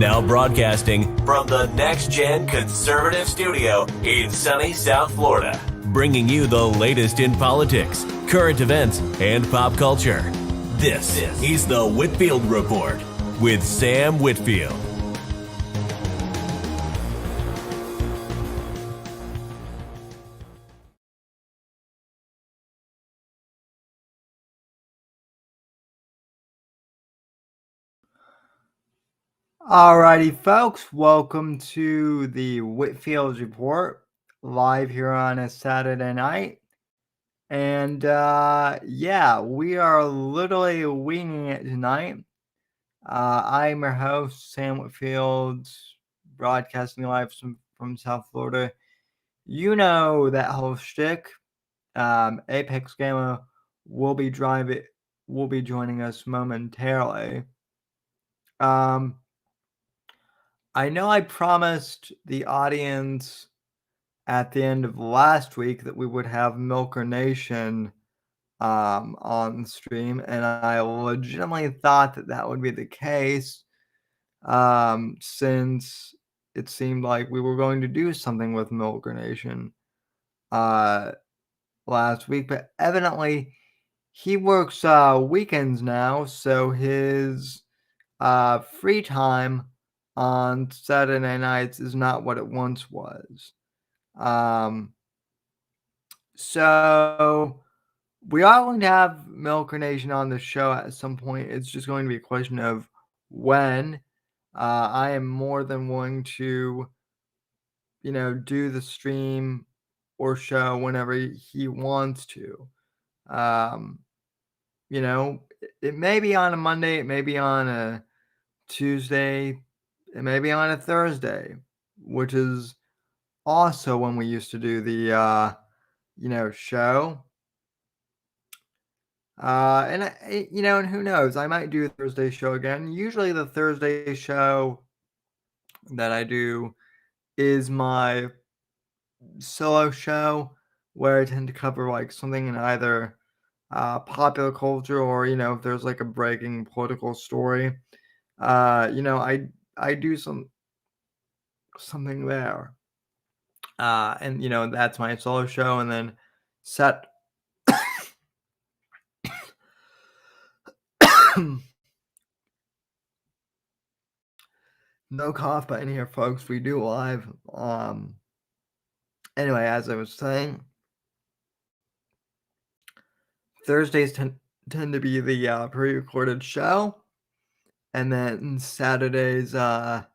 Now broadcasting from the Next Gen Conservative Studio in sunny South Florida, bringing you the latest in politics, current events, and pop culture. This is the Whitfield Report with Sam Whitfield. Alrighty, folks, welcome to the Whitfield Report, live here on a Saturday night. And yeah, we are literally winging it tonight. I'm your host, Sam Whitfield, broadcasting live from South Florida. You know that whole shtick. Apex Gamer will be joining us momentarily. I know I promised the audience at the end of last week that we would have Milker Nation on stream, and I legitimately thought that would be the case since it seemed like we were going to do something with Milker Nation last week, but evidently he works weekends now, so his free time on Saturday nights is not what it once was. So we are going to have Milker Nation on the show at some point. It's just going to be a question of when. I am more than willing to, do the stream or show whenever he wants to. It may be on a Monday, it may be on a Tuesday, it may be on a Thursday, which is also when we used to do the show. And who knows? I might do a Thursday show again. Usually, the Thursday show that I do is my solo show, where I tend to cover like something in either popular culture or if there's like a breaking political story. I do something there. And that's my solo show, and then set no cough button here, folks. We do live. Anyway, as I was saying, Thursdays tend to be the pre-recorded show, and then Saturdays, it's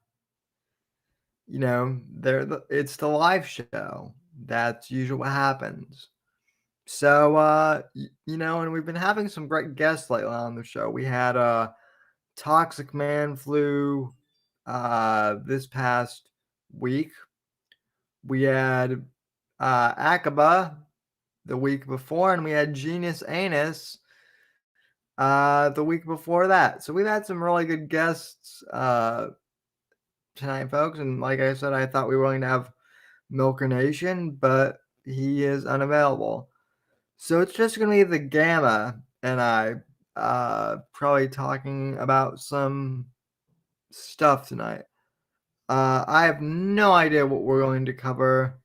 the live show. That's usually what happens. So, and we've been having some great guests lately on the show. We had Toxic Man flew this past week. We had Akaba the week before, and we had Genius Anus the week before that. So we've had some really good guests tonight, folks. And like I said, I thought we were going to have Milker Nation, but he is unavailable. So it's just going to be the Gamma and I probably talking about some stuff tonight. I have no idea what we're going to cover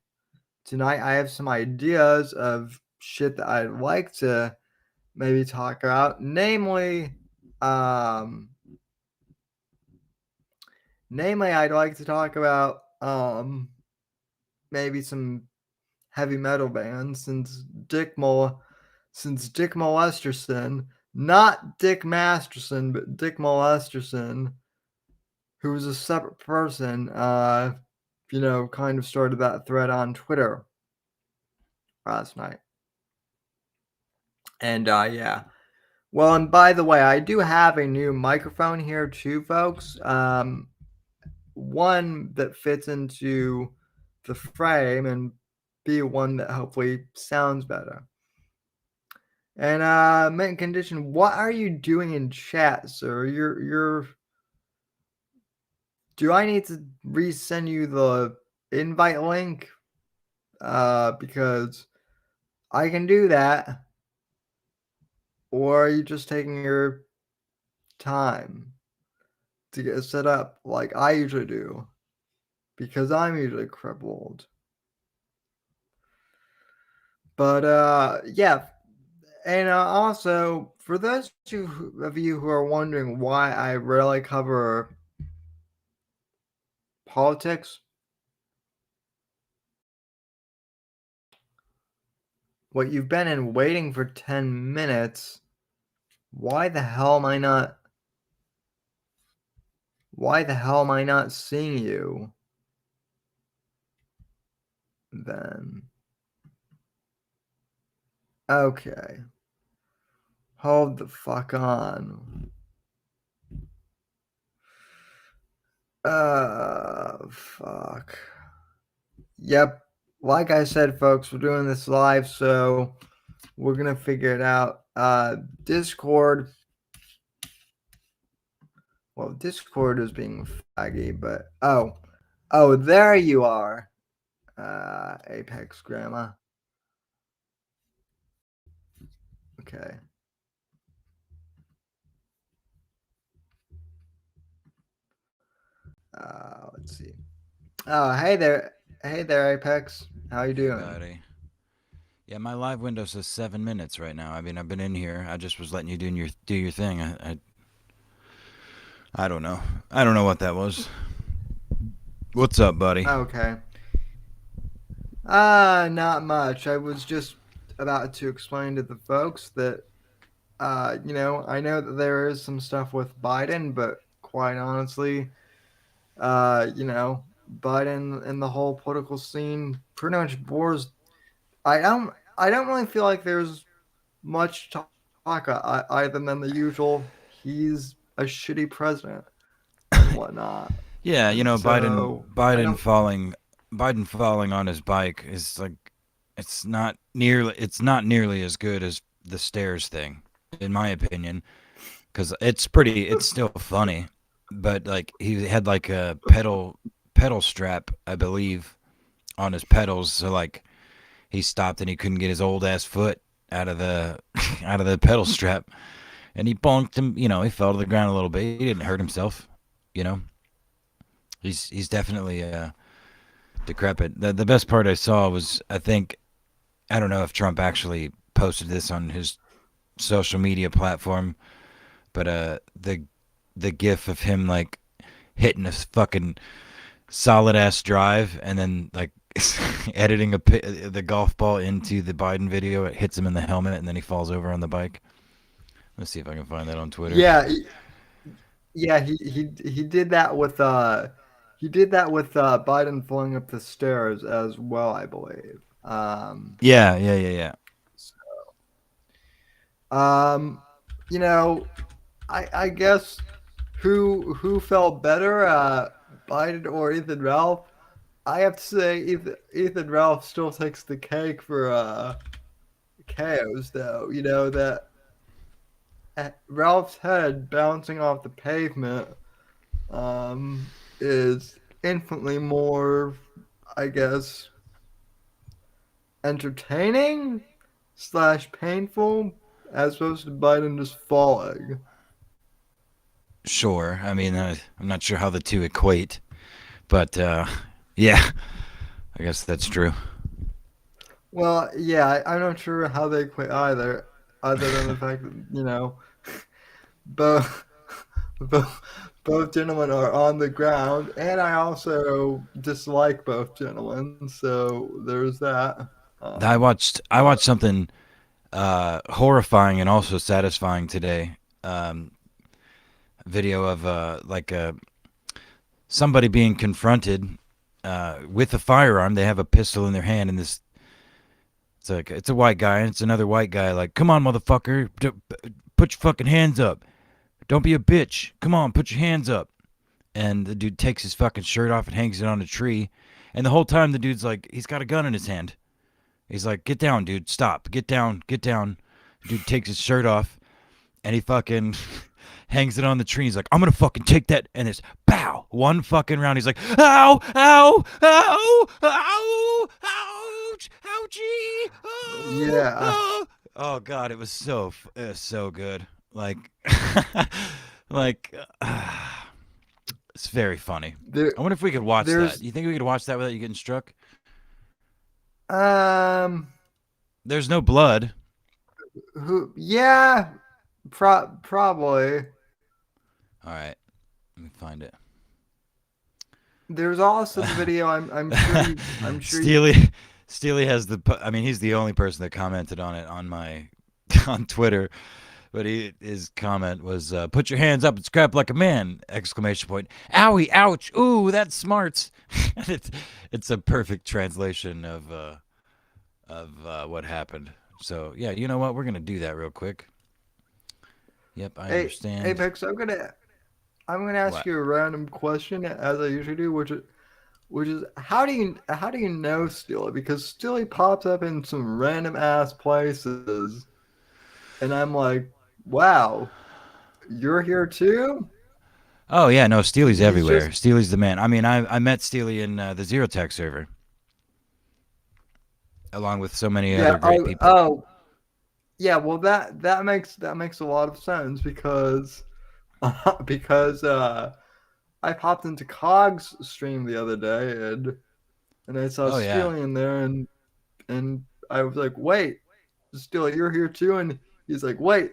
tonight. I have some ideas of shit that I'd like to maybe talk about, namely, I'd like to talk about maybe some heavy metal bands since Dick Molesterson, not Dick Masterson, but Dick Molesterson, who was a separate person, kind of started that thread on Twitter last night. And yeah. Well, and by the way, I do have a new microphone here too, folks. One that fits into the frame, and be one that hopefully sounds better. And mint condition, what are you doing in chat, sir? You're do I need to resend you the invite link? Because I can do that. Or are you just taking your time to get set up like I usually do because I'm usually crippled. But yeah, and also for those of you who are wondering why I rarely cover politics, what you've been in waiting for 10 minutes, why the hell am I not seeing you then? Okay. Hold the fuck on. Fuck. Yep. Like I said, folks, we're doing this live, so we're gonna figure it out. Discord. Well, Discord is being faggy, but oh, there you are. Apex Grandma. Okay. Let's see. Oh, hey there, Apex. How you Hey, doing? buddy. Yeah, my live window says 7 minutes right now. I mean, I've been in here. I just was letting you do your thing. I don't know. I don't know what that was. What's up, buddy? Okay. Not much. I was just about to explain to the folks that I know that there is some stuff with Biden, but quite honestly, Biden and the whole political scene pretty much bores. I don't really feel like there's much talk other than the usual. He's a shitty president and whatnot, Yeah, and Biden so I Biden don't. falling Biden falling on his bike is like it's not nearly as good as the stairs thing, in my opinion, cuz it's still funny, but like he had like a pedal strap, I believe, on his pedals, so like he stopped and he couldn't get his old ass foot out of the out of the pedal strap, and he bonked him. He fell to the ground a little bit. He didn't hurt himself. You know, he's definitely decrepit. The best part I saw was, I don't know if Trump actually posted this on his social media platform, but the gif of him like hitting a fucking solid ass drive and then like editing the golf ball into the Biden video. It hits him in the helmet and then he falls over on the bike. Let's see if I can find that on Twitter. Yeah, yeah, he did that with Biden falling up the stairs as well, I believe. Yeah, yeah, yeah, yeah. Um, you know, I guess who felt better, Biden or Ethan Ralph? I have to say Ethan Ralph still takes the cake for chaos, though. You know that Ralph's head bouncing off the pavement is infinitely more, I guess, entertaining slash painful as opposed to Biden just falling. Sure. I mean, I'm not sure how the two equate, but yeah, I guess that's true. Well, yeah, I'm not sure how they quit either, other than the fact that both both both gentlemen are on the ground, and I also dislike both gentlemen, so there's that. I watched But something horrifying and also satisfying today. Video of somebody being confronted with a firearm. They have a pistol in their hand, and it's a white guy, and it's another white guy. Like, come on, motherfucker, put your fucking hands up. Don't be a bitch. Come on, put your hands up. And the dude takes his fucking shirt off and hangs it on a tree. And the whole time the dude's like, he's got a gun in his hand. He's like, get down, dude. Stop. Get down. Get down. The dude takes his shirt off and he fucking hangs it on the tree. He's like, I'm going to fucking take that. And it's pow. One fucking round. He's like, ow, ow, ow, ow, ouch, ouchie, oh, yeah, oh. Oh, God. It was so good. Like, like, It's very funny. There, I wonder if we could watch that. there's You think we could watch that without you getting struck? um There's no blood. who yeah, probably. All right, let me find it. There's also the video. I'm sure you, Steely has the. I mean, he's the only person that commented on it on my on Twitter. But his comment was, "Put your hands up and scrap like a man!" Exclamation point. Owie! Ouch! Ooh, that smarts. It's a perfect translation of what happened. So yeah, you know what? We're gonna do that real quick. Yep, I hey understand. Apex. I'm gonna ask What? you a random question as I usually do, which is how do you know Steely? Because Steely pops up in some random ass places, and I'm like, wow, you're here too. Oh yeah, no, Steely's He's everywhere. just Steely's the man. I mean, I met Steely in the Zero Tech server, along with so many yeah. other great people. Yeah. Well, that makes a lot of sense because because I popped into Cog's stream the other day and I saw Oh yeah. Steely in there and I was like, wait, Steely, you're here too, and he's like, wait,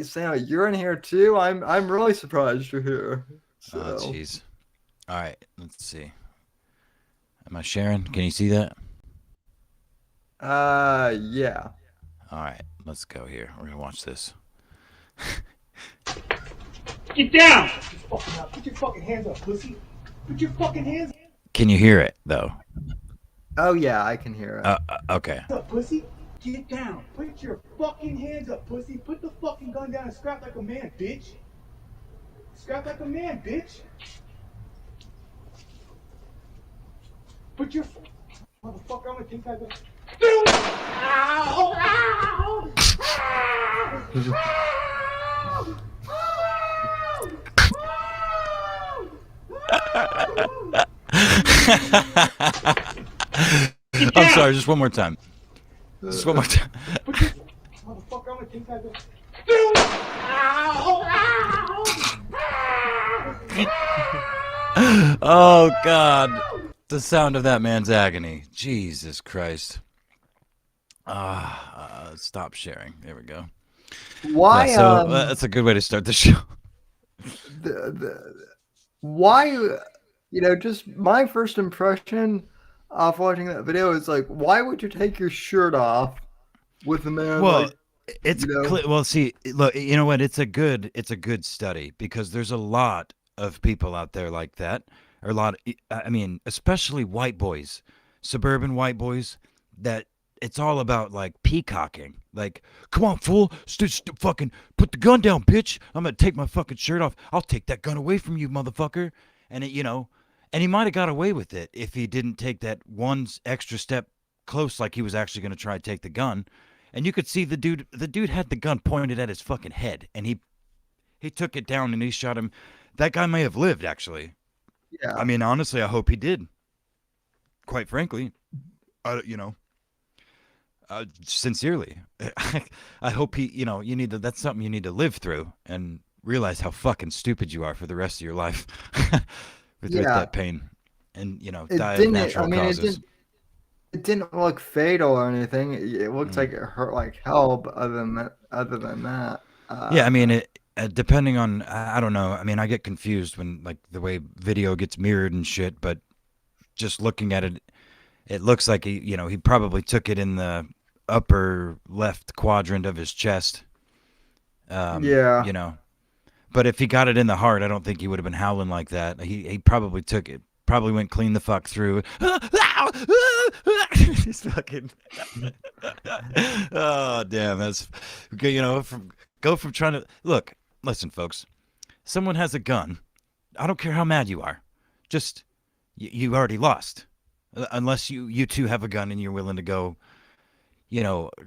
Sam, you're in here too. I'm really surprised you're here. Oh So. jeez. All right, let's see. Am I sharing? Can you see that? Yeah. All right, let's go here. We're gonna watch this. Get down! Put your fucking hands up, pussy. Put your fucking hands Can you hear it though? Oh yeah, I can hear it. Okay. up, pussy. Get down. Put your fucking hands up, pussy. Put the fucking gun down and scrap like a man, bitch. Scrap like a man, bitch. Put your motherfucker. I'm gonna take that gun. Ow! Ow! Ow! I'm sorry. Just one more time. Just one more time. Motherfucker, I'm gonna take that gun. Ow! Ow! Oh God, the sound of that man's agony. Jesus Christ. Stop sharing. There we go. Why Yeah, so that's a good way to start the show. the why just my first impression of watching that video is like, why would you take your shirt off with a man Well, like it's well. See, look, you know what? It's a good study because there's a lot of people out there like that, or a lot. I mean, especially white boys, suburban white boys. That it's all about like peacocking. Like, come on, fool, fucking put the gun down, bitch. I'm gonna take my fucking shirt off. I'll take that gun away from you, motherfucker. And and he might have got away with it if he didn't take that one extra step close, like he was actually gonna try to take the gun. And you could see the dude. The dude had the gun pointed at his fucking head, and he took it down and he shot him. That guy may have lived, actually. yeah. I mean, honestly, I hope he did. Quite frankly, sincerely, I hope he. You need to. That's something you need to live through and realize how fucking stupid you are for the rest of your life with Yeah. that pain, and It die of didn't natural causes. it didn't look fatal or anything. It looks Mm. like it hurt like hell, but other than that, Yeah, I mean, depending on, I don't know. I mean, I get confused when like the way video gets mirrored and shit. But just looking at it, it looks like he probably took it in the upper left quadrant of his chest. yeah. But if he got it in the heart, I don't think he would have been howling like that. He probably took it. Probably went clean the fuck through. He's fucking. Oh damn, that's go from trying to look. Listen, folks. Someone has a gun. I don't care how mad you are. Just you already lost, unless you two have a gun and you're willing to go,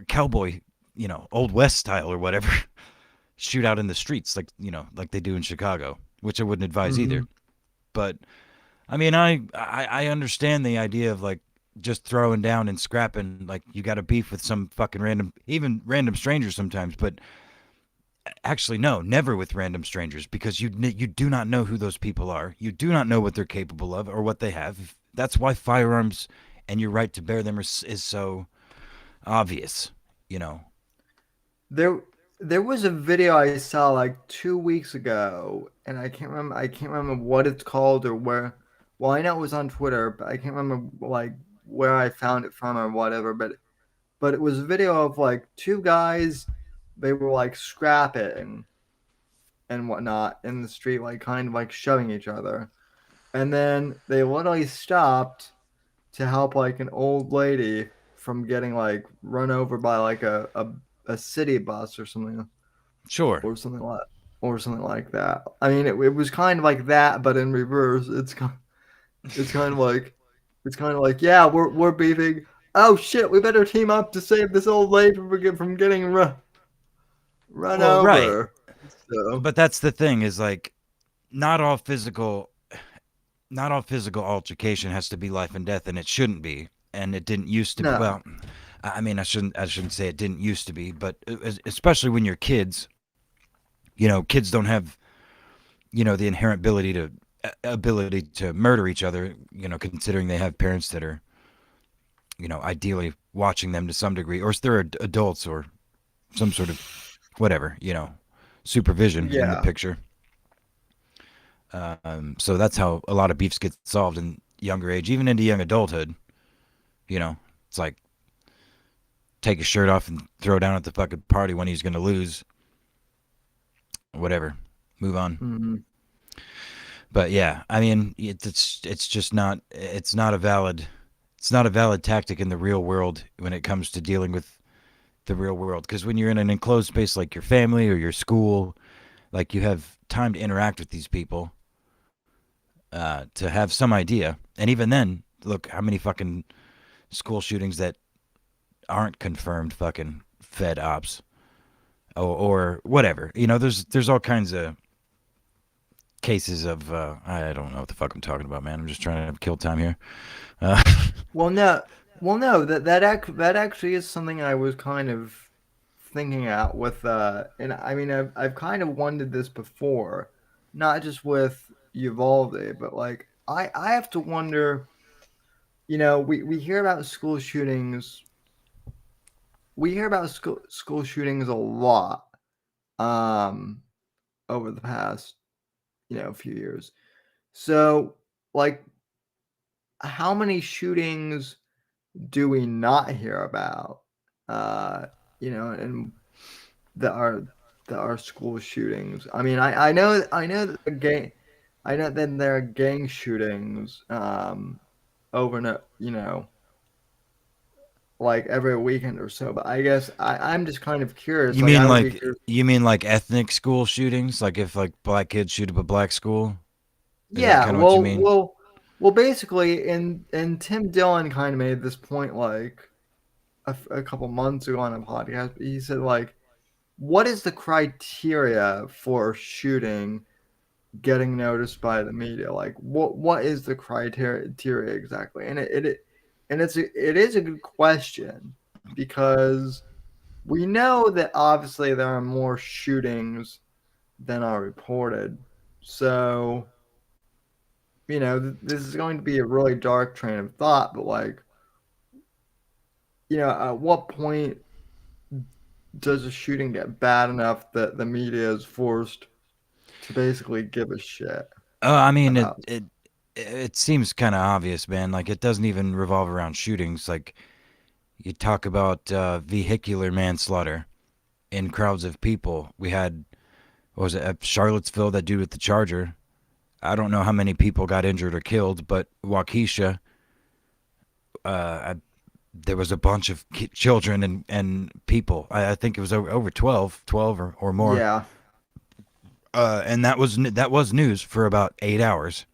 cowboy, old west style or whatever. Shoot out in the streets like they do in Chicago, which I wouldn't advise either. But I mean, I understand the idea of like just throwing down and scrapping, like you got a beef with some fucking random stranger sometimes. But Actually, no, never with random strangers, because you do not know who those people are. You do not know what they're capable of or what they have. That's why firearms and your right to bear them is so obvious. You know. There there was a video I saw like 2 weeks ago, and I can't remember what it's called or where. Well, I know it was on Twitter, but I can't remember like where I found it from or whatever. But it was a video of like two guys. They were like scrapping and whatnot in the street, like kind of like shoving each other. And then they literally stopped to help like an old lady from getting like run over by like a city bus Sure. or something like or something like that. I mean, it was kind of like that, but in reverse. It's kind of like yeah, we're beefing. Oh shit, we better team up to save this old lady from getting run Well, right. over. So But that's the thing is like not all physical not all physical altercation has to be life and death, and it shouldn't be, and it didn't used to be. no, Well, I mean, I shouldn't say it didn't used to be, but especially when you're kids, kids don't have the inherent ability to murder each other. Considering they have parents that are ideally watching them to some degree, or if they're adults or some sort of whatever supervision in the yeah, picture. So that's how a lot of beefs get solved in younger age, even into young adulthood. It's like take his shirt off and throw down at the fucking party when he's gonna lose. Whatever, move on. hmm But yeah, I mean, it's just not it's not a valid tactic in the real world when it comes to dealing with the real world. Because when you're in an enclosed space like your family or your school, like you have time to interact with these people, to have some idea. And even then, look how many fucking school shootings that aren't confirmed fucking Fed ops or whatever. There's all kinds of cases of I don't know what the fuck I'm talking about, man. I'm just trying to kill time here. Uh, Well, no, no. That actually is something I was kind of thinking out with. And I mean, I've kind of wondered this before, not just with Uvalde, but like I have to wonder. We hear about school shootings. We hear about school shootings a lot. Um, over the past few years. So, like, how many shootings do we not hear about? Uh, and that are school shootings. I mean, I know that there are gang shootings over like every weekend or so. But I guess I'm just kind of curious. you Like, I mean would be like curious. you mean like ethnic school shootings? Like if like black kids shoot up a black school? Is that Yeah, kind of what you mean? basically, and Tim Dillon kind of made this point like a couple months ago on a podcast. He said like, what is the criteria for shooting getting noticed by the media? Like, what is the criteria exactly? And it is a good question because we know that obviously there are more shootings than are reported. So, this is going to be a really dark train of thought, but like, at what point does a shooting get bad enough that the media is forced to basically give a shit I mean it about? it it seems kind of obvious, man. Like it doesn't even revolve around shootings. Like you talk about vehicular manslaughter in crowds of people. We had what was it at Charlottesville? That dude with the charger. I don't know how many people got injured or killed, but Waukesha, I, there was a bunch of children and people. I think it was over 12 or more. Yeah, And that was news for about 8 hours,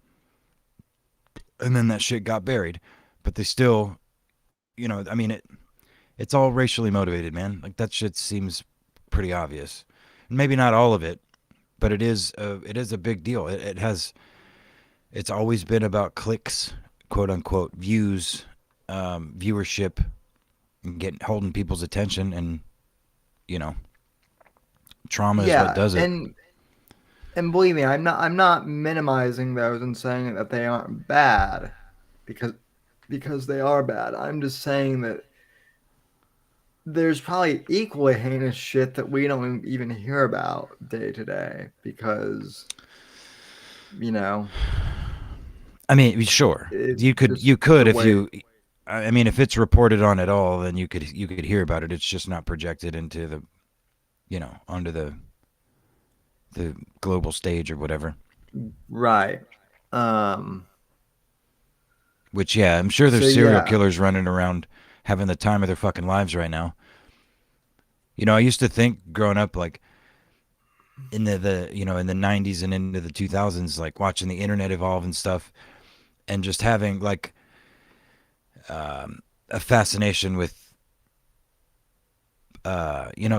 and then that shit got buried. But they still, I mean, it's all racially motivated, man. Like that shit seems pretty obvious. Maybe not all of it, but it is a big deal. It's always been about clicks, quote unquote, views, viewership, and holding people's attention, and you know, Trauma is what Yeah, does it. and believe me, I'm not minimizing those and saying that they aren't bad because they are bad. I'm just saying that there's probably equally heinous shit that we don't even hear about day to day because you know I mean, sure, it's you just could the if way. you. I mean, if it's reported on at all, then you could hear about it. It's just not projected into the, onto the global stage or whatever. Right. Um. Which, yeah, I'm sure So there's serial yeah. killers running around having the time of their fucking lives right now. I used to think growing up, like in in the 90s and into the 2000s, like watching the internet evolve and stuff, and just having like a fascination with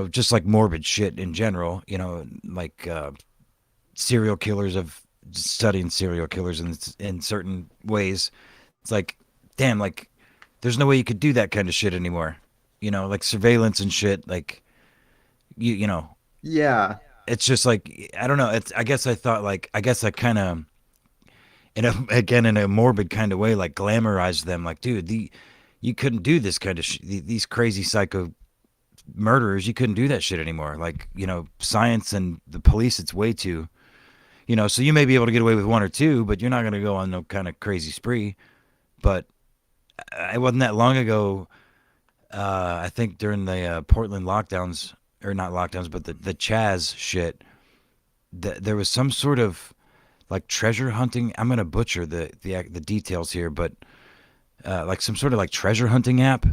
just like morbid shit in general, like serial killers of studying serial killers in certain ways. It's like, damn, like there's no way you could do that kind of shit anymore. Like surveillance and shit. Like Yeah. it's just like I don't know. It's I guess I thought like I guess I kind of in a morbid kind of way like glamorized them. Like, dude, you couldn't do this kind of these crazy psycho murderers. You couldn't do that shit anymore. Like science and the police. It's way too. So you may be able to get away with one or two, but you're not going to go on no kind of crazy spree. But it wasn't that long ago. I think during the Portland lockdowns, or not lockdowns, but the Chaz shit, there was some sort of like treasure hunting. I'm gonna butcher the details here, but like some sort of like treasure hunting app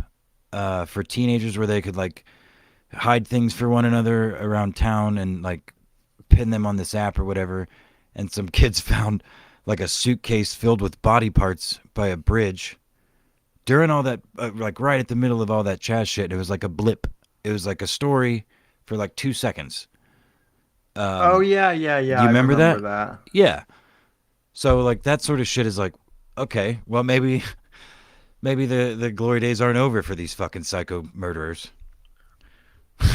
for teenagers where they could like hide things for one another around town and like pin them on this app or whatever. And some kids found like a suitcase filled with body parts by a bridge during all that, like right at the middle of all that Chaz shit. It was like a blip. It was like a story for like 2 seconds. Oh Um, yeah, yeah, do yeah. you I remember remember that? that. Yeah. So like that sort of shit is like, okay, well maybe the glory days aren't over for these fucking psycho murderers.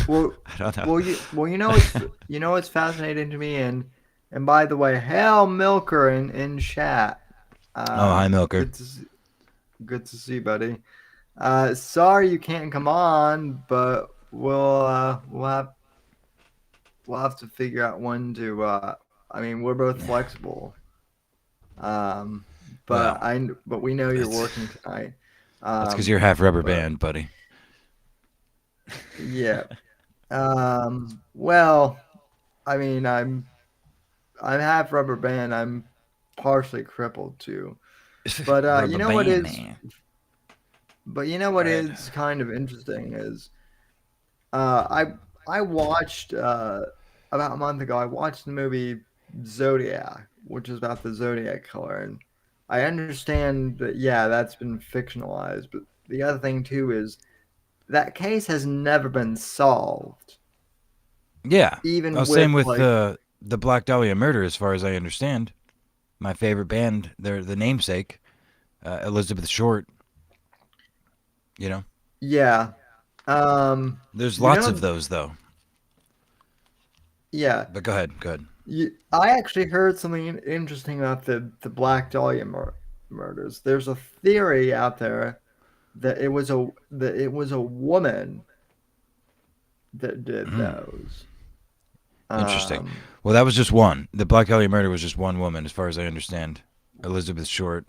Well, I don't know. well, you know what's fascinating to me, and by the way, hail Milker in chat. Oh, hi Milker. Good to see, buddy. Sorry you can't come on, but we'll have to figure out when to. I mean, we're both flexible. Um, Well, but we know you're that's working tonight. that's because you're half rubber But band, buddy. yeah. Well, I mean, I'm half rubber band. I'm partially crippled too. But Rubber band man. you know Go what ahead. is kind of interesting is uh, I I watched about a month ago. I watched the movie Zodiac, which is about the Zodiac killer, and I understand that yeah, that's been fictionalized. But the other thing too is that case has never been solved, Yeah. Well, even with same with like the Black Dahlia murder, as far as I understand. My favorite band, they're the namesake, Elizabeth Short. You know, yeah. there's You lots of know, those though. yeah. But go ahead, go ahead. I actually heard something interesting about the Black Dahlia murders. There's a theory out there that it was a woman that did Mm, those. interesting. Um, Well, that was just one. The Black Dahlia murder was just one woman, as far as I understand. Elizabeth Short,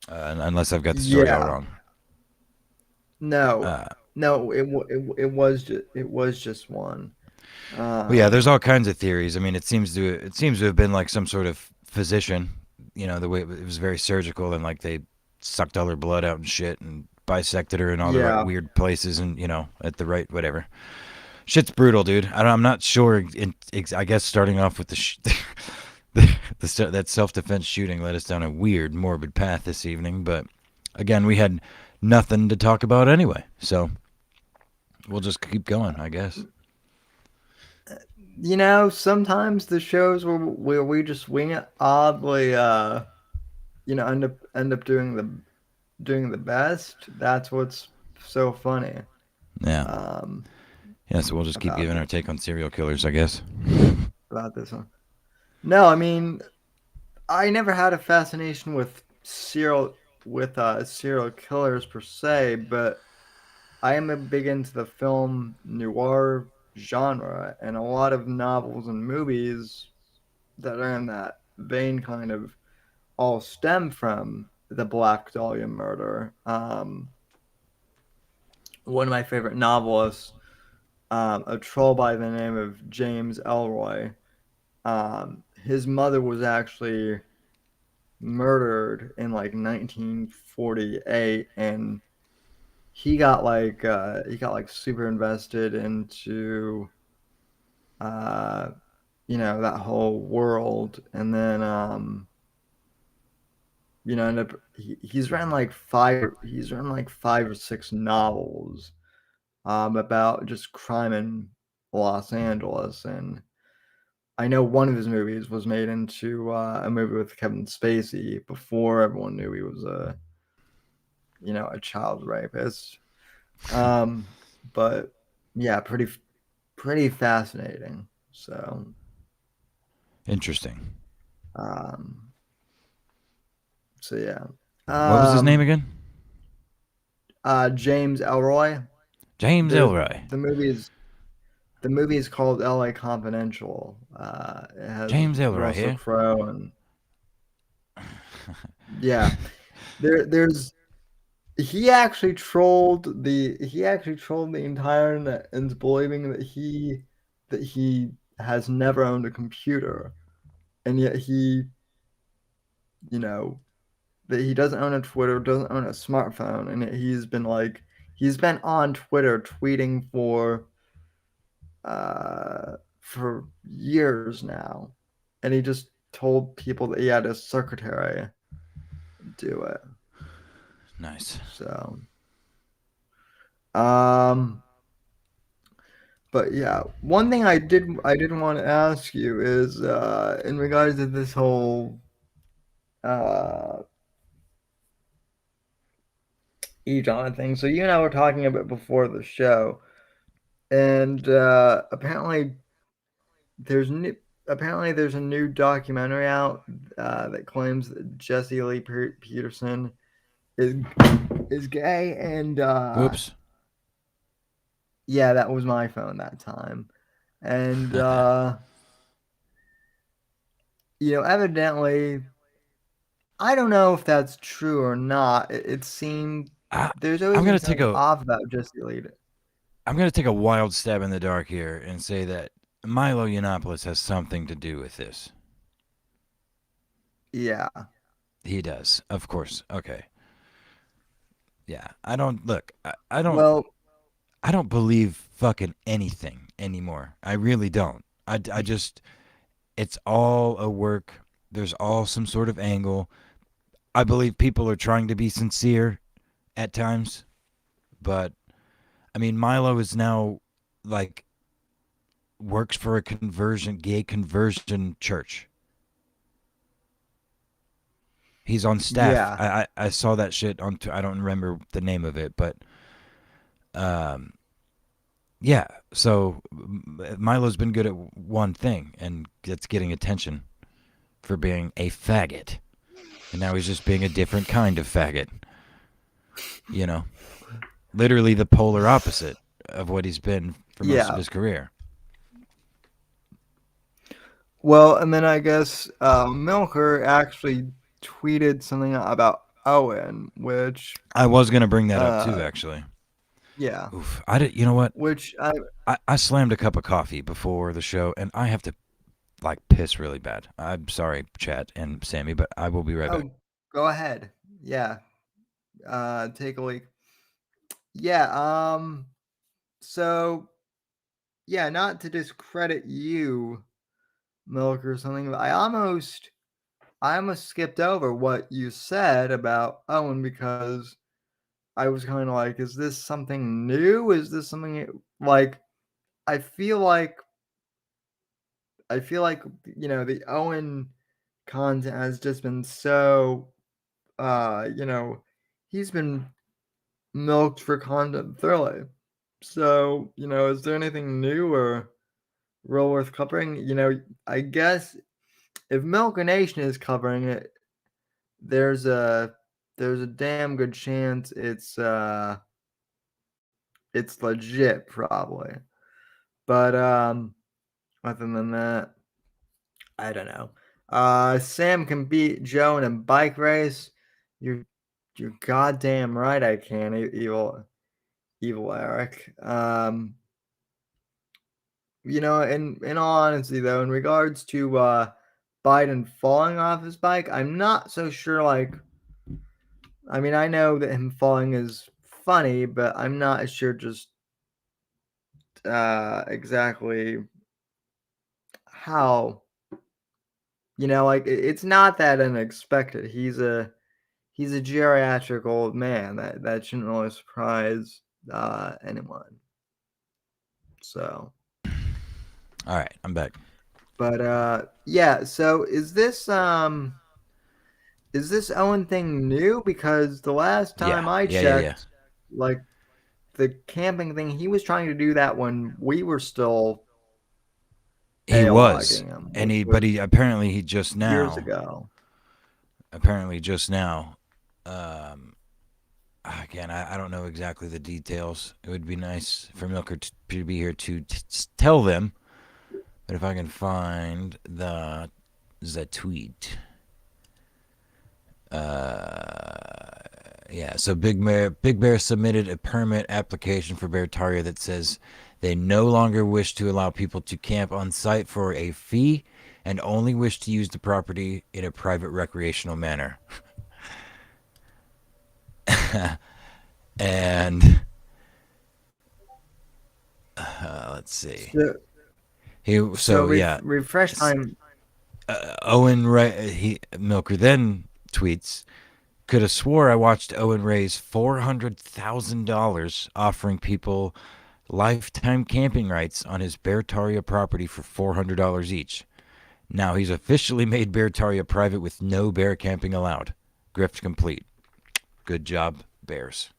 unless I've got the story all yeah, wrong. no, Uh, no, it was just one. well, yeah, there's Um, all kinds of theories. I mean, it seems to have been like some sort of physician. The way it was very surgical, and like they sucked all her blood out and shit, and bisected her in all the right yeah, weird places, and at the right whatever. Shit's brutal, dude. I'm not sure. I guess starting off with that self defense shooting led us down a weird, morbid path this evening. But again, we had nothing to talk about anyway, so we'll just keep going, I guess. sometimes the shows where we just wing it oddly, end up doing the best. That's what's so funny. Yeah, Um, Yeah, so we'll just keep about giving our this take on serial killers, I guess. about this one. No, I mean, I never had a fascination with serial killers per se, but I am a big into the film noir genre, and a lot of novels and movies that are in that vein kind of all stem from the Black Dahlia murder. One of my favorite novelists, a troll by the name of James Elroy, his mother was actually murdered in like 1948, and he got like super invested into uh that whole world, and then ended up, he's written like 5 or 6 novels about just crime in Los Angeles. And I know one of his movies was made into a movie with Kevin Spacey before everyone knew he was a child rapist. But yeah, pretty fascinating. So, Interesting. um, so yeah. What was his name Um, again? James Elroy. James The Elroy. the movie is the movie is called L.A. Confidential. It has James Elroy Russell here. Crowe, and yeah, there's he actually trolled the entire internet into believing that he has never owned a computer, and yet you know that he doesn't own a Twitter, doesn't own a smartphone, and yet he's been on Twitter tweeting for years now, and he just told people that he had his secretary do it. Nice. So, um, but yeah, one thing I did want to ask you is in regards to this whole uh Ejon thing. So you and I were talking about before the show, and apparently there's a new documentary out that claims that Jesse Lee Peterson is is gay, and Whoops. yeah, that was my phone that time. And evidently, I don't know if that's true or not. It seemed I, there's I'm always gonna been take something a off about Jesse Lee. I'm gonna take a wild stab in the dark here and say that Milo Yiannopoulos has something to do with this. Yeah. He does, of course. Okay. Yeah. I don't look. I don't. Well, I don't believe fucking anything anymore. I really don't. I just. It's all a work. There's all some sort of angle. I believe people are trying to be sincere at times, but I mean, Milo is now like works for a gay conversion church. He's on staff. yeah. I saw that shit on. I don't remember the name of it, but um, yeah. So Milo's been good at one thing, and it's getting attention for being a faggot, and now he's just being a different kind of faggot. You know, literally the polar opposite of what he's been for most of Yeah. his career. Well, and then I guess Milker actually tweeted something about Owen, which I was gonna bring that up too, uh actually. yeah, Oof. I did. You know what? which I I slammed a cup of coffee before the show, and I have to like piss really bad. I'm sorry, Chad and Sammy, but I will be right back. oh, go ahead. Yeah. Take a leak. Yeah, so yeah, not to discredit you, Milker, or something, but I almost skipped over what you said about Owen because I was kind of like, is this something new? Is this something like I feel like the Owen content has just been so uh you know he's been milked for content thoroughly. So, is there anything new or real worth covering? I guess if Milk Nation is covering it, there's a damn good chance it's legit probably. But other than that, I don't know. Sam can beat Joe in a bike race. You're goddamn right I can, evil Eric. In all honesty though, in regards to Biden falling off his bike, I'm not so sure I know that him falling is funny, but I'm not sure just exactly how. It's not that unexpected. He's a geriatric old man. That shouldn't really surprise anyone. So, All right, I'm back. but yeah. So is this Owen thing new? Because the last time I checked, like the camping thing, he was trying to do that when we were still He was, logging him, and which but was he just years now. ago. Apparently, just now. Again, I don't know exactly the details. It would be nice for Milker to be here to tell them. But if I can find the tweet. Yeah, so Big Bear submitted a permit application for Beartaria that says they no longer wish to allow people to camp on site for a fee and only wish to use the property in a private recreational manner. And let's see. Refresh time. Owen Milker then tweets, could have swore I watched Owen raise $400,000 offering people lifetime camping rights on his Beartaria property for $400 each. Now he's officially made Beartaria private with no bear camping allowed. Grift complete. Good job, Bears.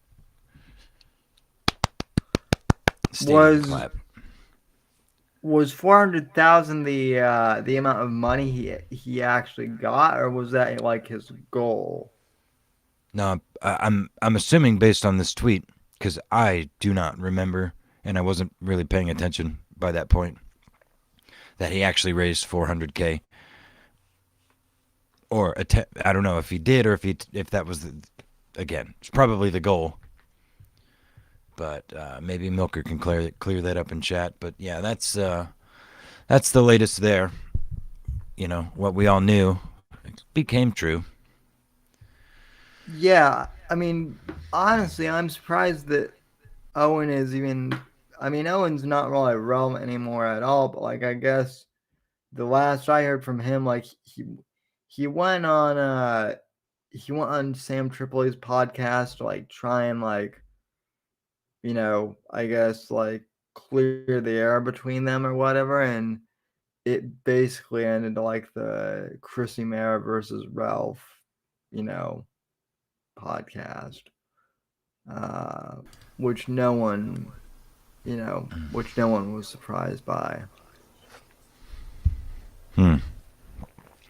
Stadium clap. Was 400,000 the amount of money he actually got, or was that like his goal? No, I'm assuming based on this tweet, because I do not remember, and I wasn't really paying attention by that point, that he actually raised 400K. Or I don't know if he did, or if that was again, it's probably the goal. But maybe Milker can clear that up in chat. But yeah, that's the latest there. What we all knew became true. Yeah, honestly, I'm surprised that Owen is even. Owen's not really relevant anymore at all. But I guess the last I heard from him, he went on Sam Tripoli's podcast to try and I guess clear the air between them or whatever, and it basically ended the Chrissy Mara versus Ralph, podcast, which no one was surprised by.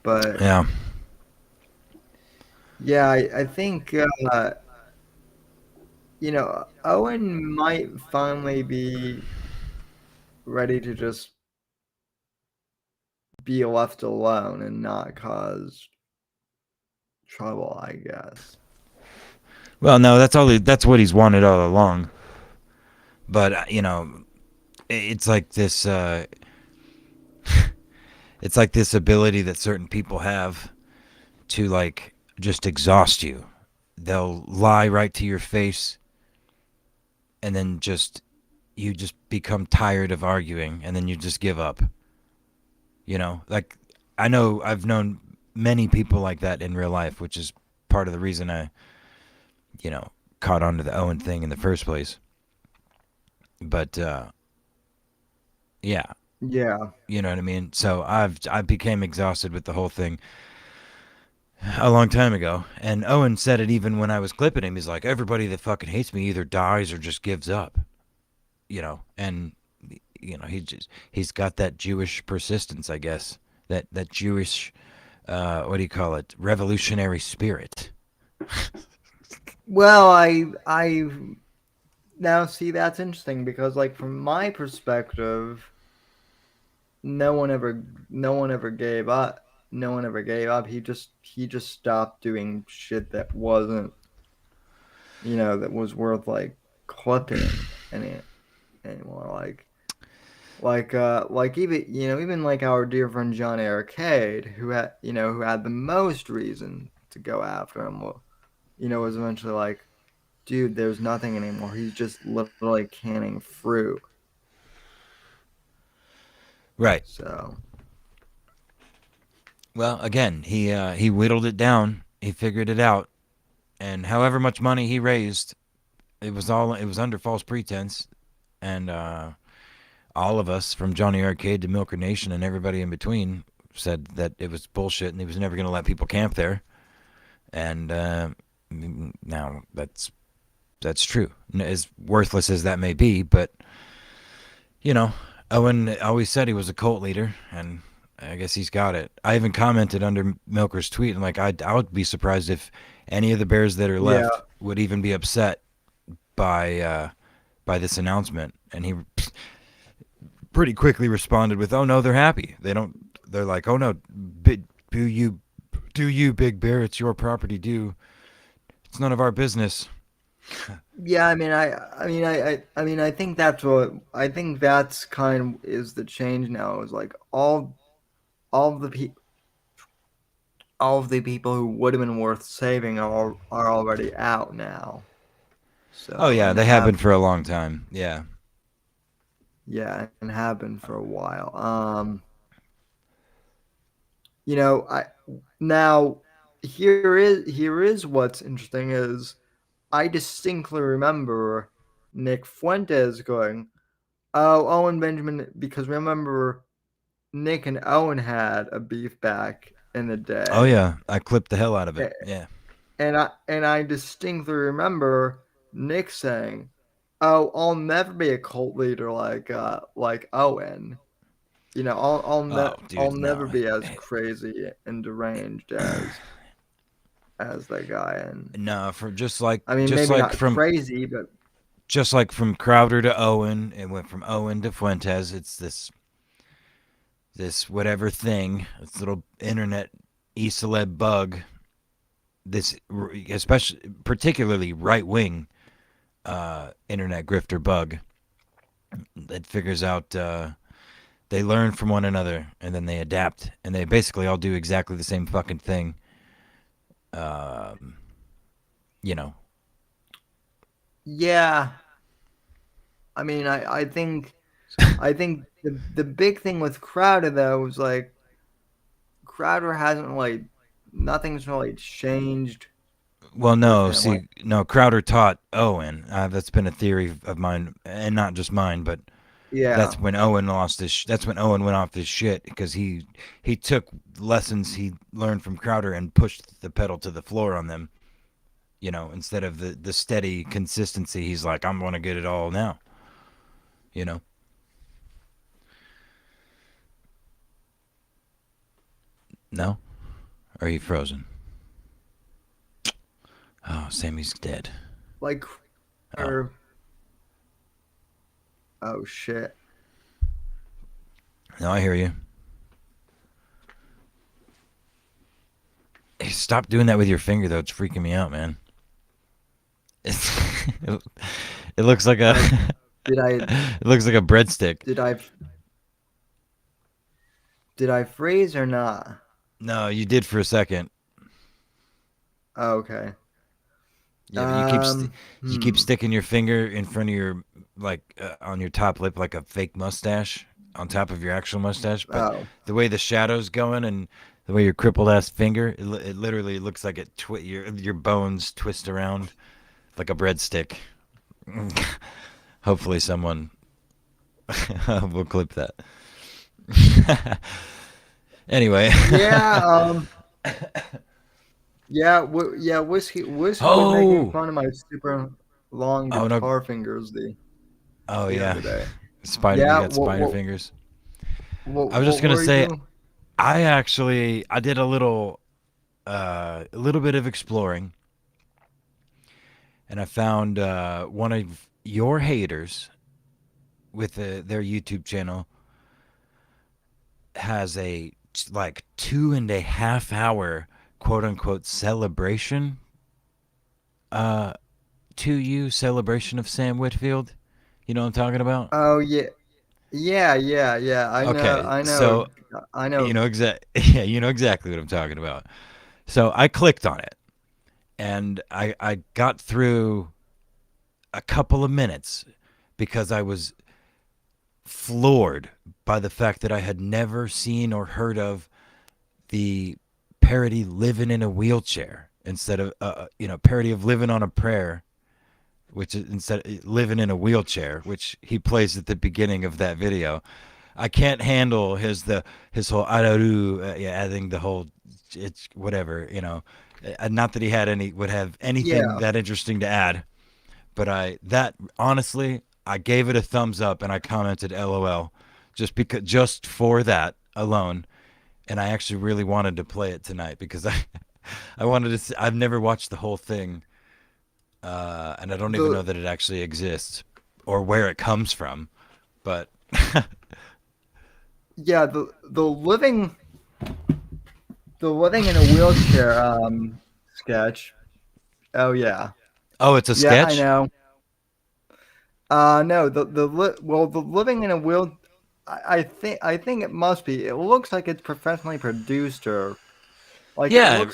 But yeah, I think Owen might finally be ready to just be left alone and not cause trouble, I guess. Well, no, that's what he's wanted all along. But it's like this it's like this ability that certain people have to just exhaust you. They'll lie right to your face, and then you just become tired of arguing, and then you just give up. I know I've known many people like that in real life, which is part of the reason I caught on to the Owen thing in the first place. But yeah, you know what I mean. So I became exhausted with the whole thing a long time ago, and Owen said it even when I was clipping him. He's like, everybody that fucking hates me either dies or just gives up. and he's got that Jewish persistence, I guess. That Jewish, what do you call it? Revolutionary spirit. Well, I now see that's interesting because, like, from my perspective, no one ever gave up. No one ever gave up. He just stopped doing shit that wasn't, that was worth like clipping anymore. Like even like our dear friend John Arcade, who had the most reason to go after him, was eventually like, dude, there's nothing anymore. He's just literally canning fruit. Right. So Well, again, he whittled it down. He figured it out, and however much money he raised, it was under false pretense, and all of us, from Johnny Arcade to Milker Nation and everybody in between, said that it was bullshit, and he was never going to let people camp there. And now that's true, as worthless as that may be. But Owen always said he was a cult leader, and I guess he's got it. I even commented under Milker's tweet, and like I would be surprised if any of the Bears that are yeah, left would even be upset by this announcement. And he pretty quickly responded with, "Oh no, they're happy. They don't. They're like, oh no, do you, Big Bear? It's your property. It's none of our business." yeah. I think that's kind of is the change now. Is like all of the people. All of the people who would have been worth saving are already out now. Oh So yeah, and they have been have for a long time. Yeah. and have been for a while. I now here is what's interesting is I distinctly remember Nick Fuentes going, "Oh, Owen Benjamin," because remember Nick and Owen had a beef back in the Oh day. yeah, I clipped the hell out of it. Yeah. And I distinctly remember Nick saying, "Oh, I'll never be a cult leader like Owen. Oh, I'll dude, never no. be as crazy and deranged as that guy." And No, for I mean, maybe not crazy, but just like from Crowder to Owen, it went from Owen to Fuentes. It's this whatever thing, this little internet e-celeb bug, this especially particularly right wing internet grifter bug that figures out they learn from one another and then they adapt and they basically all do exactly the same fucking thing. Um, you know. yeah. I mean, I think the big thing with Crowder though was like Crowder hasn't like nothing's really changed Well, with no, him. Like, see, no, Crowder taught Owen. That's been a theory of mine, and not just mine, but yeah, that's when Owen lost his. That's when Owen went off his shit because he took lessons he learned from Crowder and pushed the pedal to the floor on them. Instead of the steady consistency, he's like, I'm going to get it all now. You know. No, or are you frozen? Oh, Sammy's dead. like, Oh, or oh shit. no, I hear you. Hey, stop doing that with your finger, though. It's freaking me out, man. It's, it looks like a. Did I It looks like a breadstick. did I did I freeze or not? No, you did for a second. Oh, okay. Yeah, but you keep Hmm. sticking your finger in front of your on your top lip like a fake mustache on top of your actual mustache. But Oh, the way the shadow's going and the way your crippled ass finger, it literally looks like your bones twist around like a breadstick. Hopefully, someone will clip that. Anyway. yeah. Yeah. Whiskey was making Oh. fun of my super long Oh no. guitar fingers. Oh the yeah, other day. spider. You Yeah, got spider fingers. I was just what gonna were you say, doing? I did a little bit of exploring, and I found one of your haters with their YouTube channel has a like 2.5 hour quote unquote celebration uh to you celebration of Sam Whitfield. You know what I'm talking about? Oh yeah, yeah. Okay, I know, so I you know. know yeah, you know exactly what I'm talking about. So I clicked on it and I got through a couple of minutes because I was floored by the fact that I had never seen or heard of the parody living in a wheelchair instead of parody of living on a prayer, which is instead living in a wheelchair, which he plays at the beginning of that video. I can't handle his whole araru, adding the whole it's whatever, not that he would have anything Yeah, that interesting to add, but that honestly I gave it a thumbs up and I commented LOL just for that alone, and I actually really wanted to play it tonight because I wanted to see, I've never watched the whole thing, and I don't even know the that it actually exists or where it comes from, but yeah the living in a wheelchair sketch. Oh yeah, oh, it's a yeah, I sketch. know. No, the living in a wheel. I think it must be. It looks like it's professionally produced, or like Yeah,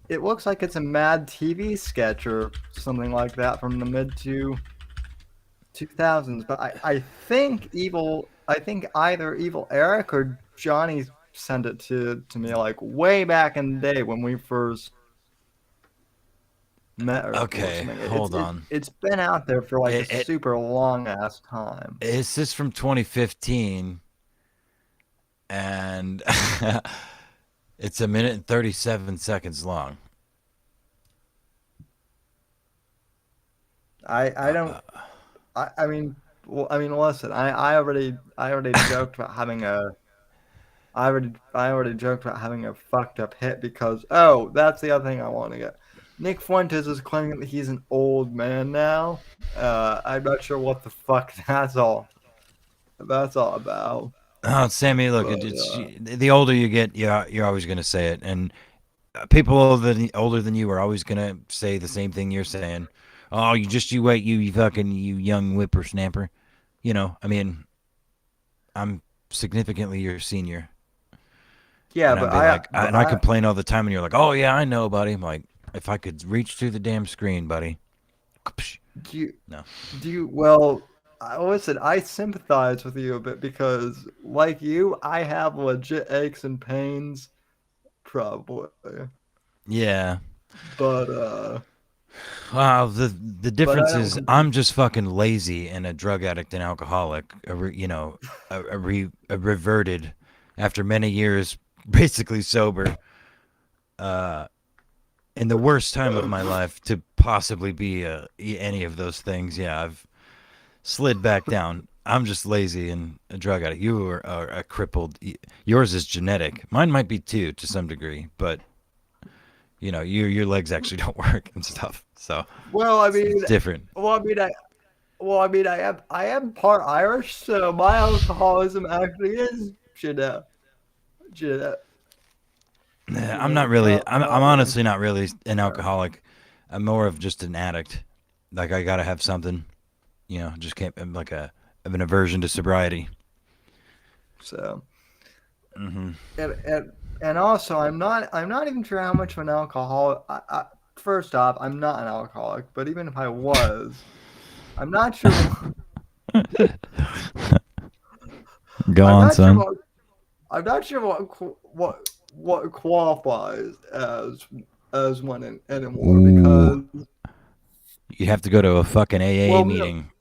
it looks like it's a Mad TV sketch or something like that from the mid to 2000s. But I think either Evil Eric or Johnny sent it to me like way back in the day when we first met or okay, something. hold on. It's been out there for like a It super long ass time. it's just from 2015, and it's a minute and 37 seconds long. I don't. I mean, well, I mean, listen. I already joked about having a. I already joked about having a fucked up hit because that's the other thing I want to get. Nick Fuentes is claiming that he's an old man now. I'm not sure what the fuck that's all about. Oh, Sammy, look, But it's the older you get, you're always going to say it, and people older than you are always going to say the same thing you're saying. Oh, you wait, you fucking you young whippersnapper. I mean, I'm significantly your senior, yeah, and I'd but be like, but and I complain all the time, and you're like, oh yeah, I know, buddy. I'm like, if I could reach through the damn screen, buddy. do you No. do you well. Listen, I sympathize with you a bit because, like you, I have legit aches and pains, probably. Yeah. But Well, the but I difference don't is I'm just fucking lazy and a drug addict and alcoholic. A reverted after many years, basically sober, uh, in the worst time of my life to possibly be any of those things. Yeah, I've slid back down. I'm just lazy and a drug addict. You are a crippled. Yours is genetic. Mine might be too, to some degree, but your legs actually don't work and stuff. So well, I it's mean, different. well, I mean, I am part Irish, so my alcoholism actually is genetic, I'm not really. I'm probably. honestly not really an alcoholic. I'm more of just an addict. Like I gotta have something. Just can't. I'm like an aversion to sobriety. So, Hmm. and also, I'm not even sure how much of an alcoholic. First off, I'm not an alcoholic, but even if I was, I'm not sure. Go I'm on, not sure son. what. I'm not sure what qualifies as one anymore Ooh, because you have to go to a fucking AA well no meeting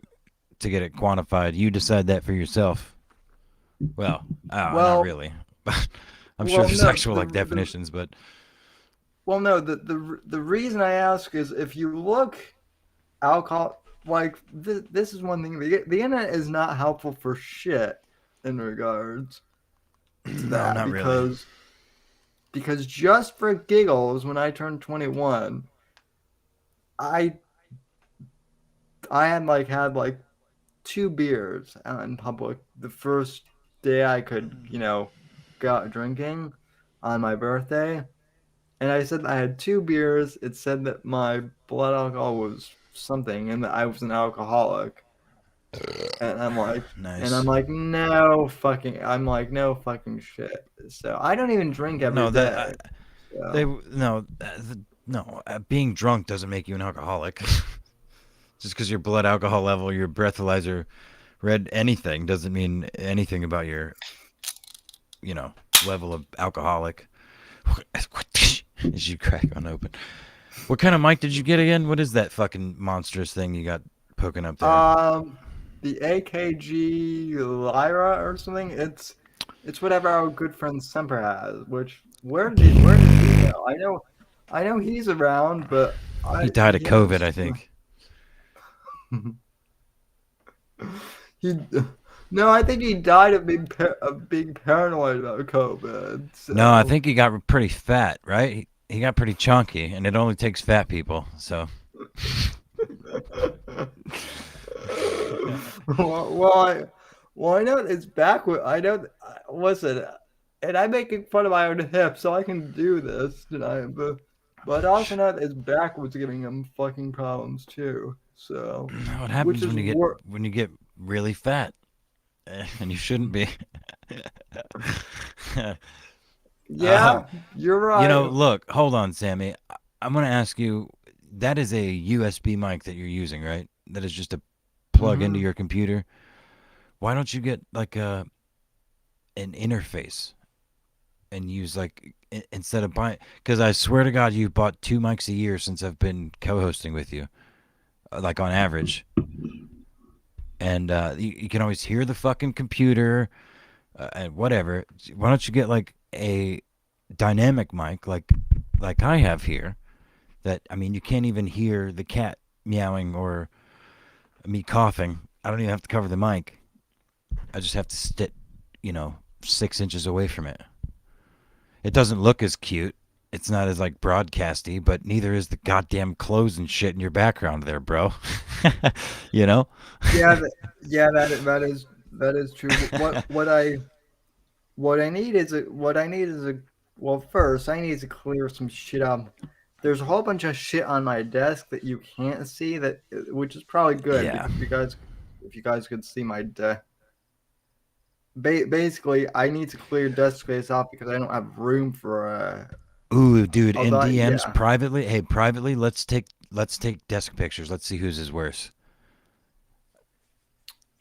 to get it quantified. You decide that for yourself. Well, not well really. I'm sure well there's no actual like definitions, but the reason I ask is if you look alcohol like this is one thing. The internet is not helpful for shit in regards to No, that not really. because just for giggles, when I turned 21, I had 2 beers out in public the first day I could, go out drinking on my birthday. And I said I had 2 beers. It said that my blood alcohol was something and that I was an alcoholic. And I'm like, Nice. I'm like, no fucking shit. So I don't even drink every No, day. they So no no. Being drunk doesn't make you an alcoholic. Just because your blood alcohol level, your breathalyzer read anything doesn't mean anything about your, you know, level of alcoholic. As you crack one open. What kind of mic did you get again? What is that fucking monstrous thing you got poking up there? the AKG Lyra or something. It's whatever our good friend Semper has. Which where did he go? I know he's around, but He died of he hasn't. COVID, I think. He no, I think he died of being paranoid about COVID. No, I So think he got pretty fat, right? He got pretty chunky, and it only takes fat people. So well, I know it's backward. I know. Listen, and I'm making fun of my own hips, so I can do this tonight. But I also know that it's backwards giving him fucking problems too. So, what which happens is worse. when you get really fat, and you shouldn't be. Yeah, you're right. Look, hold on, Sammy. I'm gonna ask you. That is a USB mic that you're using, right? That is just a plug into Hmm. your computer. Why don't you get like an interface and use instead of buying? Because I swear to God, you've bought 2 mics a year since I've been co-hosting with you, like on average. And you can always hear the fucking computer and whatever. Why don't you get like a dynamic mic like I have here? That I mean, you can't even hear the cat meowing or me coughing. I don't even have to cover the mic. I just have to sit, 6 inches away from it. It doesn't look as cute. It's not as like broadcasty, but neither is the goddamn clothes and shit in your background there, bro. you know? Yeah, yeah, that is true. What I need is a well, first I need to clear some shit up. There's a whole bunch of shit on my desk that you can't see which is probably good Yeah. because if you guys could see my desk. Basically, I need to clear desk space off because I don't have room for Ooh, dude, in although DMs yeah. privately. Hey, privately, let's take desk pictures. Let's see whose is worse.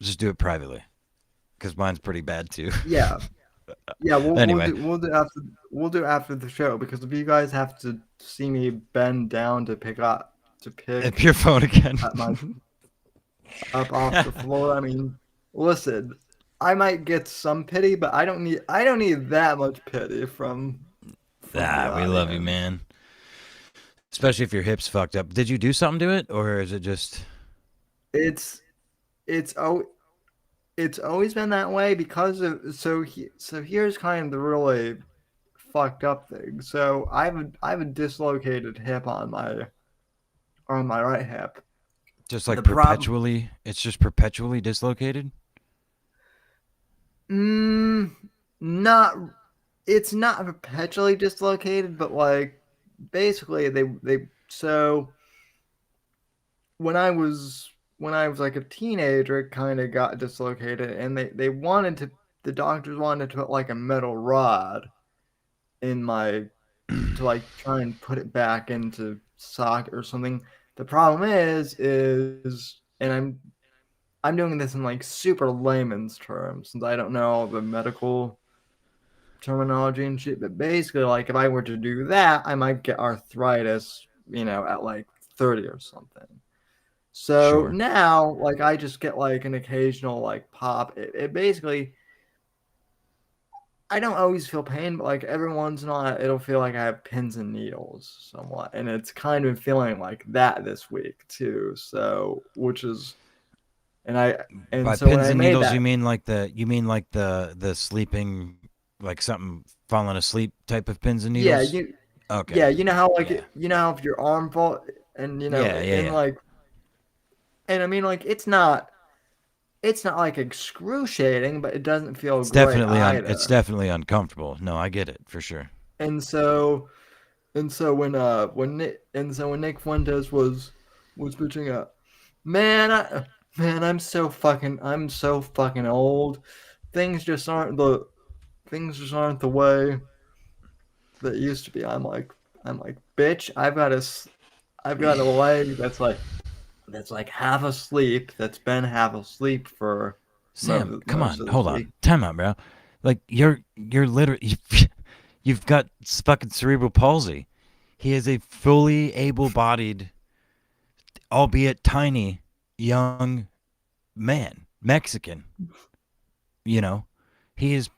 Just do it privately, because mine's pretty bad too. Yeah. Yeah, Anyway, we'll do after the show because if you guys have to see me bend down to pick your phone again. at my up off the floor, I mean, listen, I might get some pity, but I don't need that much pity from the We love you, audience. man. Especially if your hips fucked up. Did you do something to it, or is it just? It's it's oh it's always been that way because of so here's kind of the really fucked up thing. So I have a dislocated hip on my right hip. Just The like problem perpetually, it's just perpetually dislocated. mm, not it's not perpetually dislocated, but like basically they so when I was like a teenager, it kind of got dislocated, and they wanted to the doctors wanted to put like a metal rod in my to like try and put it back into socket or something. The problem is, and I'm doing this in like super layman's terms since I don't know all the medical terminology and shit. But basically, like if I were to do that, I might get arthritis, at like 30 or something. So Sure. now, like I just get like an occasional like pop. It basically I don't always feel pain, but like every once in a while, it'll feel like I have pins and needles somewhat, and it's kind of feeling like that this week too. So, which is, and I, and By so when pins I and made needles, that, you mean like the sleeping, like something falling asleep type of pins and yeah, needles. Okay. yeah, you know how like Yeah. you know how if your arm fall, and Yeah. Yeah. and Yeah. like, and I mean like it's not like excruciating, but it doesn't feel great It's either. definitely uncomfortable. No, I get it for sure. And so when Nick Fuentes was pitching up, man, I'm so fucking old. Things just aren't the way that used to be. I'm like, bitch, I've got a leg that's like half asleep. That's been half asleep for Sam, come most on, of this hold on, week. time out, bro. Like you're literally you've got fucking cerebral palsy. He is a fully able-bodied, albeit tiny, young man, Mexican. You know, he is.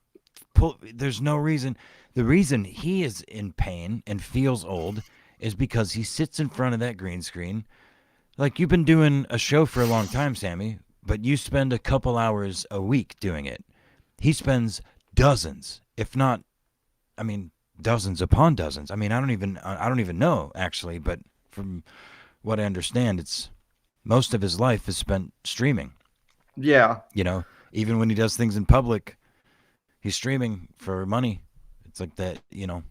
There's no reason. The reason he is in pain and feels old is because he sits in front of that green screen. Like you've been doing a show for a long time, Sammy, but you spend a couple hours a week doing it. He spends dozens, if not, I mean, dozens upon dozens. I mean, I don't even know actually, but from what I understand, it's most of his life is spent streaming. Yeah. You know, even when he does things in public, he's streaming for money. It's like that, you know.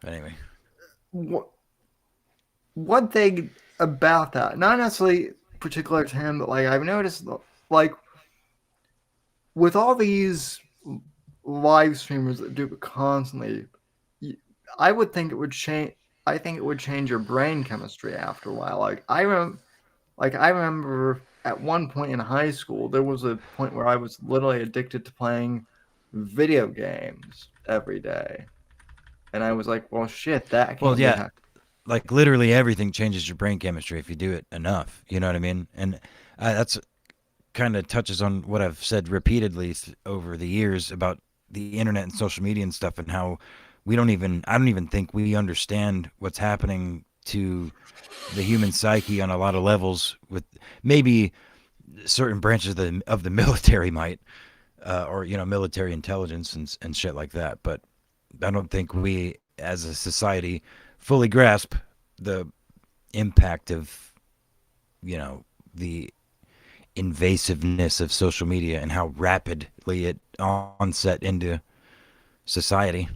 Anyway, What one thing about that, not necessarily particular to him, but like I've noticed, like with all these live streamers that do it constantly, I would think it would change. I think it would change your brain chemistry after a while. I remember at one point in high school, there was a point where I was literally addicted to playing video games every day, and I was like, well, shit, that well, can't be yeah, how. like literally everything changes your brain chemistry if you do it enough. You know what I mean? And that's kind of touches on what I've said repeatedly over the years about the internet and social media and stuff, and how I don't even think we understand what's happening to the human psyche on a lot of levels. With maybe certain branches of the military might, or you know, military intelligence and shit like that. But I don't think we as a society fully grasp the impact of, you know, the invasiveness of social media and how rapidly it onset into society.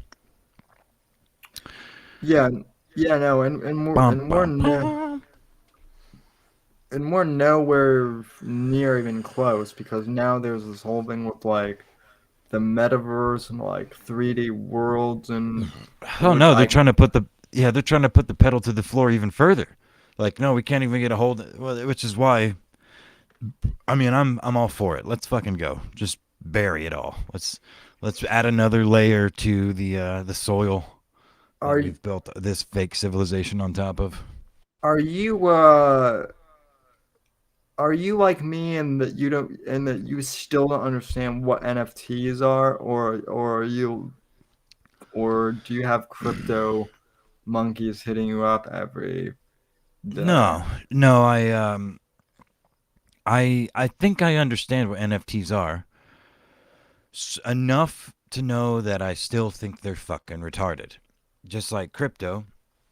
Yeah, yeah, no, Bum, bum, bum. and we're nowhere near even close because now there's this whole thing with like the metaverse and like 3D worlds and Oh which no, I they're trying to put the pedal to the floor even further. Like no, we can't even get a hold. Well, which is why. I mean, I'm all for it. Let's fucking go. Just bury it all. Let's add another layer to the soil that are we've built this fake civilization on top of. are you uh are you like me and that you don't and that you still don't understand what NFTs are or are you or do you have crypto monkeys hitting you up every day? No, no, I think I understand what NFTs are. Enough to know that I still think they're fucking retarded. Just like crypto,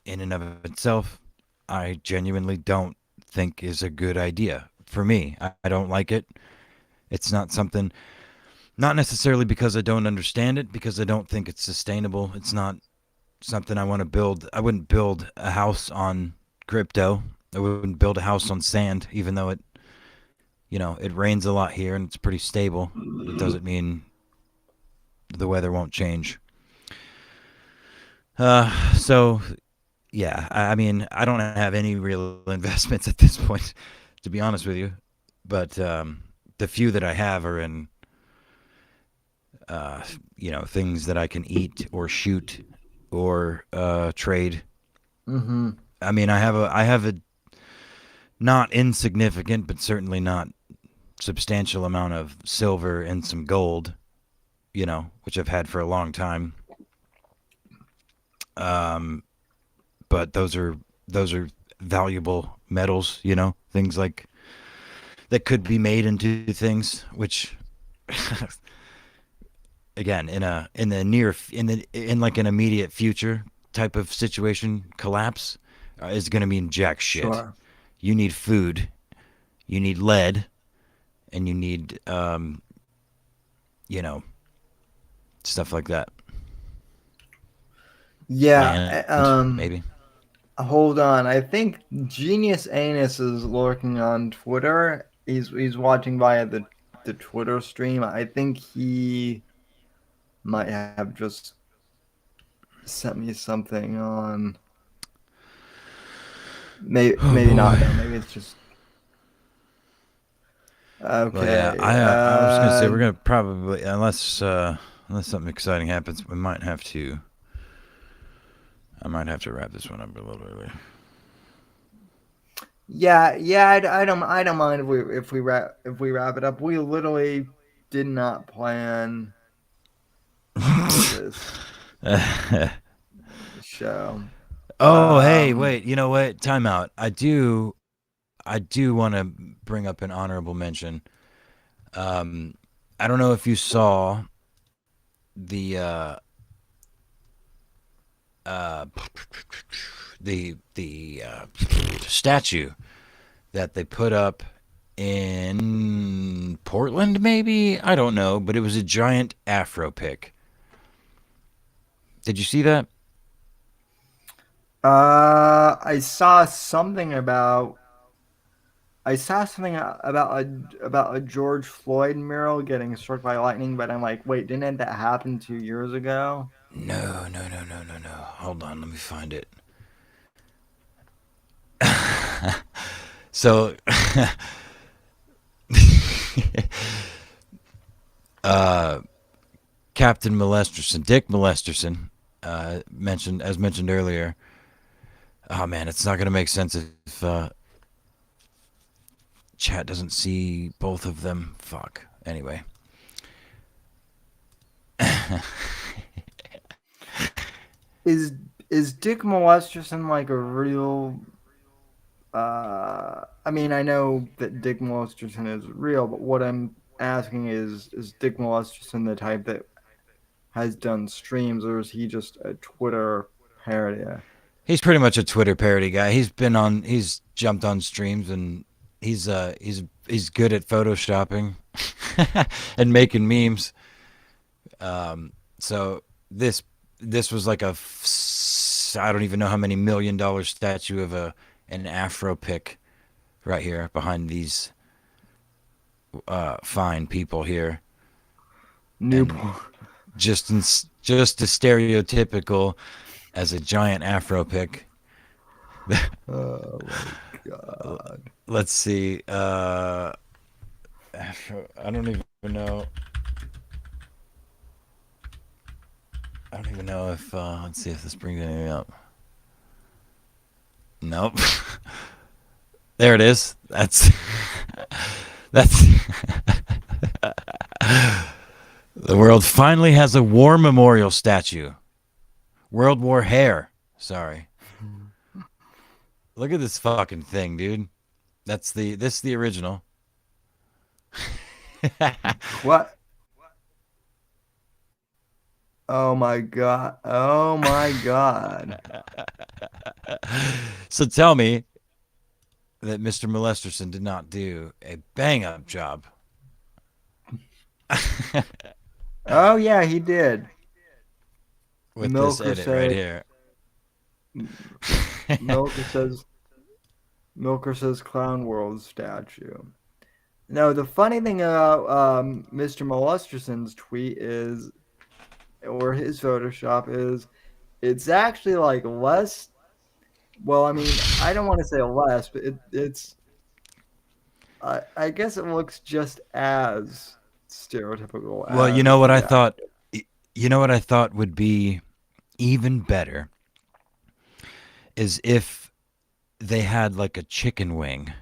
in and of itself, I genuinely don't think is a good idea for me. I don't like it. It's not something, not necessarily because I don't understand it, because I don't think it's sustainable. It's not something I want to build. I wouldn't build a house on crypto. I wouldn't build a house on sand, even though it, you know, it rains a lot here and it's pretty stable. It doesn't mean the weather won't change. So yeah, I mean, I don't have any real investments at this point, to be honest with you. But the few that I have are in, you know, things that I can eat or shoot or trade. Mm-hmm. I mean, I have a not insignificant, but certainly not substantial amount of silver and some gold. which I've had for a long time. But those are valuable metals, things like that could be made into things, which again, in like an immediate future type of situation, collapse is going to mean jack shit. Sure. You need food, you need lead, and you need stuff like that. Yeah. Land, maybe. Hold on. I think Genius Anus is lurking on Twitter. He's watching via the Twitter stream. I think he might have just sent me something on. Maybe not. No, maybe it's just okay. Well, yeah, I was gonna say we're gonna probably unless something exciting happens, I might have to wrap this one up a little early. Yeah. I don't mind if we wrap it up. We literally did not plan this show. Oh, hey, wait. You know what? Time out. I do want to bring up an honorable mention. I don't know if you saw the statue that they put up in Portland, maybe? I don't know, but it was a giant afro pick. Did you see that? I saw something about a George Floyd mural getting struck by lightning, but I'm like, wait, didn't that happen 2 years ago? No. Hold on, let me find it. So, Captain Molesterson, Dick Molesterson, mentioned earlier. Oh man, it's not gonna make sense if chat doesn't see both of them. Fuck. Anyway. Is Dick Molesterson like a real? I mean, I know that Dick Molesterson is real, but what I'm asking is Dick Molesterson the type that has done streams, or is he just a Twitter parody? He's pretty much a Twitter parody guy. He's jumped on streams, and he's good at photoshopping and making memes. So this was like I don't even know how many $1 million statue of an afro pick right here behind these fine people here. Newport. Just as stereotypical as a giant afro pick. Oh my god. Let's see. Afro, I don't even know. I don't even know if let's see if this brings anything up. Nope. There it is. That's the world finally has a war memorial statue. World War hair. Sorry. Look at this fucking thing, dude. This is the original. What? Oh my god. Oh my god. So tell me that Mr. Molesterson did not do a bang up job. Oh yeah, he did. With Milker this edit right here. Milker says Clown World statue. No, the funny thing about Mr. Molesterson's tweet is, or his Photoshop is, it's actually like less. Well, I mean, I don't want to say less, but it's. I guess it looks just as stereotypical. Well, you know what I thought. You know what I thought would be even better is if they had like a chicken wing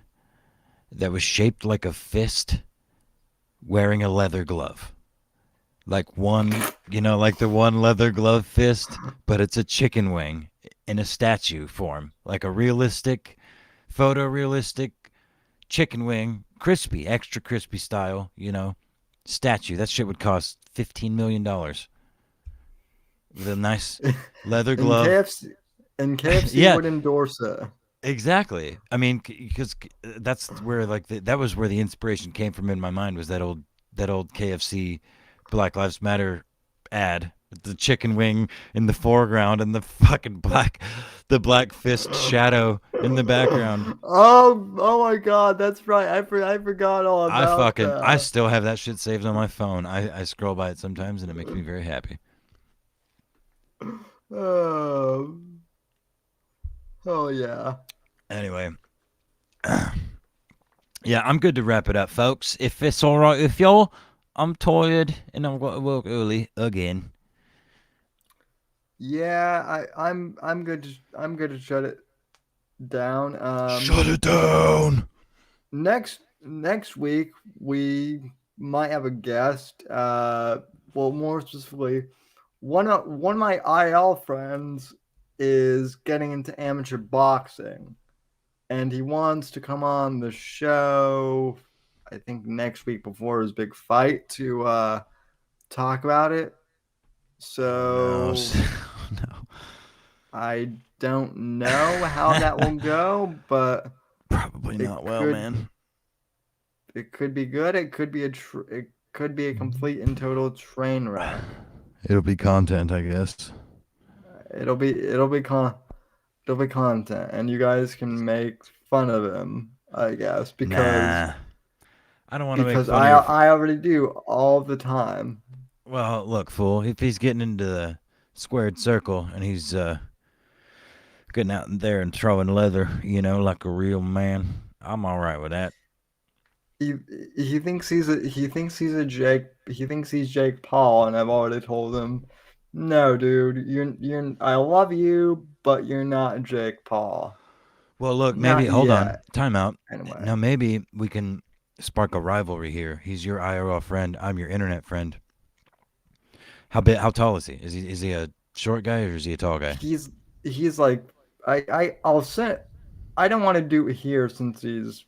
that was shaped like a fist wearing a leather glove. like one, like the one leather glove fist, but it's a chicken wing in a statue form, like a realistic, photorealistic chicken wing, crispy, extra crispy style, statue. That shit would cost $15 million with a nice leather And glove. KFC Yeah, would endorse it. exactly. I mean, because that's where like that was where the inspiration came from in my mind was that old KFC Black Lives Matter ad. With the chicken wing in the foreground and the black fist shadow in the background. Oh my God, that's right. I forgot all about I that. still have that shit saved on my phone. I scroll by it sometimes and it makes me very happy. Oh, oh yeah. Anyway, yeah, I'm good to wrap it up, folks. If it's all right with y'all, I'm tired and I'm going to work early again. Yeah, I'm good to shut it down. Shut it down. Next week we might have a guest. Well, more specifically, one of my IL friends is getting into amateur boxing, and he wants to come on the show. I think next week before his big fight to talk about it. Oh no. So No. I don't know how that will go, but Probably it not well, could man. it could be good. It could be a complete and total train wreck. It'll be content, I guess. It'll be it'll be con it'll be content, and you guys can make fun of him, I guess, Nah. I don't want to make because fun I of your. I already do all the time. Well, look, fool. If he's getting into the squared circle and he's getting out there and throwing leather, like a real man, I'm all right with that. He he thinks he thinks he's Jake Paul, and I've already told him, no, dude, you're I love you, but you're not Jake Paul, Well, look, maybe not hold on, yet. time out. Anyway, Now maybe we can spark a rivalry here. He's your IRL friend. I'm your internet friend. How tall is he? Is he a short guy or is he a tall guy? he's he's like I'll send. I don't want to do it here since he's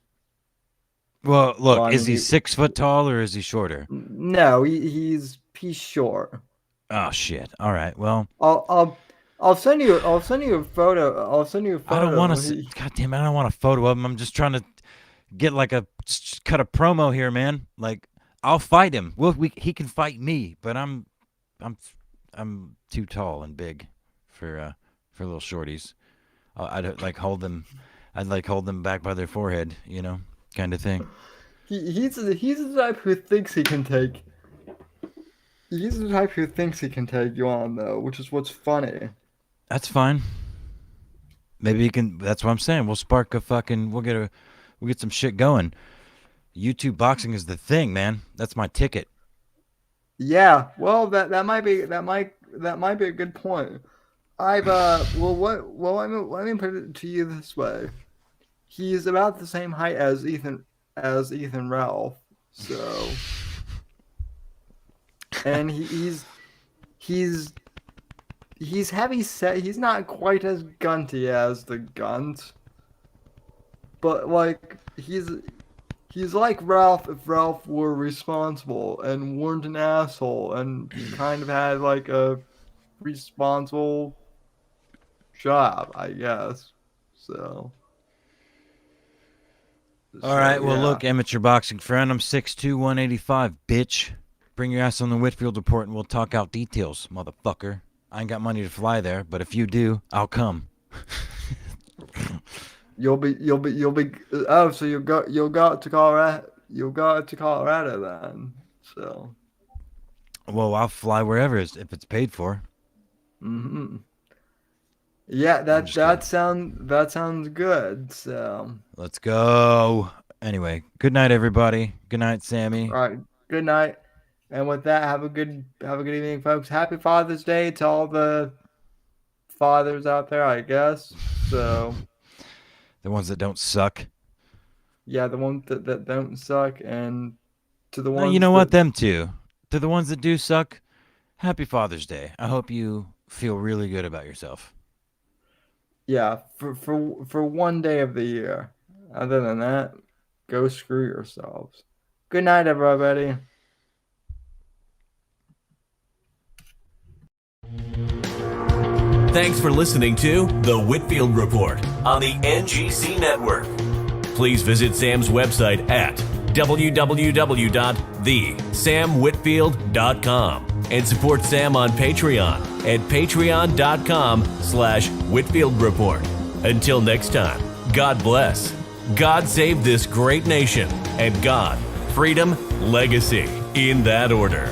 Well, well. look, I is mean, he 6 foot tall or is he shorter? no, he's short. Oh shit! All right. Well, I'll I'll I'll send you a photo. I'll send you a I don't want photo. to. God damn it! I don't want a photo of him. I'm just trying to get like cut a promo here, man. Like I'll fight him. He can fight me, but I'm I'm too tall and big for little shorties. I'd like hold them. I'd like hold them back by their forehead, kind of thing. He's the type who thinks he can take. He's the type who thinks he can take you on though, which is what's funny. That's fine. Maybe you can. That's what I'm saying. We'll spark a fucking. We'll get some shit going. YouTube boxing is the thing, man. That's my ticket. Yeah, well that might be a good point. I've let me put it to you this way. He's about the same height as Ethan Ralph. So and he's he's heavy set. He's not quite as gunty as the Guns, but like he's like Ralph if Ralph were responsible and weren't an asshole and kind of had like a responsible job, I guess. So All right. Well, yeah. look, amateur boxing friend. I'm 6'2", 185, bitch. Bring your ass on the Whitfield report and we'll talk out details, motherfucker. I ain't got money to fly there, but if you do, I'll come. You'll be oh so you'll go to Colorado then. So Well, I'll fly wherever if it's paid for. hmm yeah, I'm just kidding. that sounds good. So Let's go. Anyway, good night, everybody. Good night, Sammy. all right, good night. And with that, have a good evening, folks. Happy Father's Day to all the fathers out there, I guess. So The ones that don't suck. yeah, the ones that don't suck, and to the No, you ones know what? that Them too. to the ones that do suck, happy Father's Day. I hope you feel really good about yourself. Yeah, for one day of the year. Other than that, go screw yourselves. Good night, everybody. Thanks for listening to The Whitfield Report on the NGC Network. Please visit Sam's website at www.thesamwhitfield.com and support Sam on Patreon at patreon.com/Whitfield Report. Until next time, God bless, God save this great nation, and God, freedom, legacy, in that order.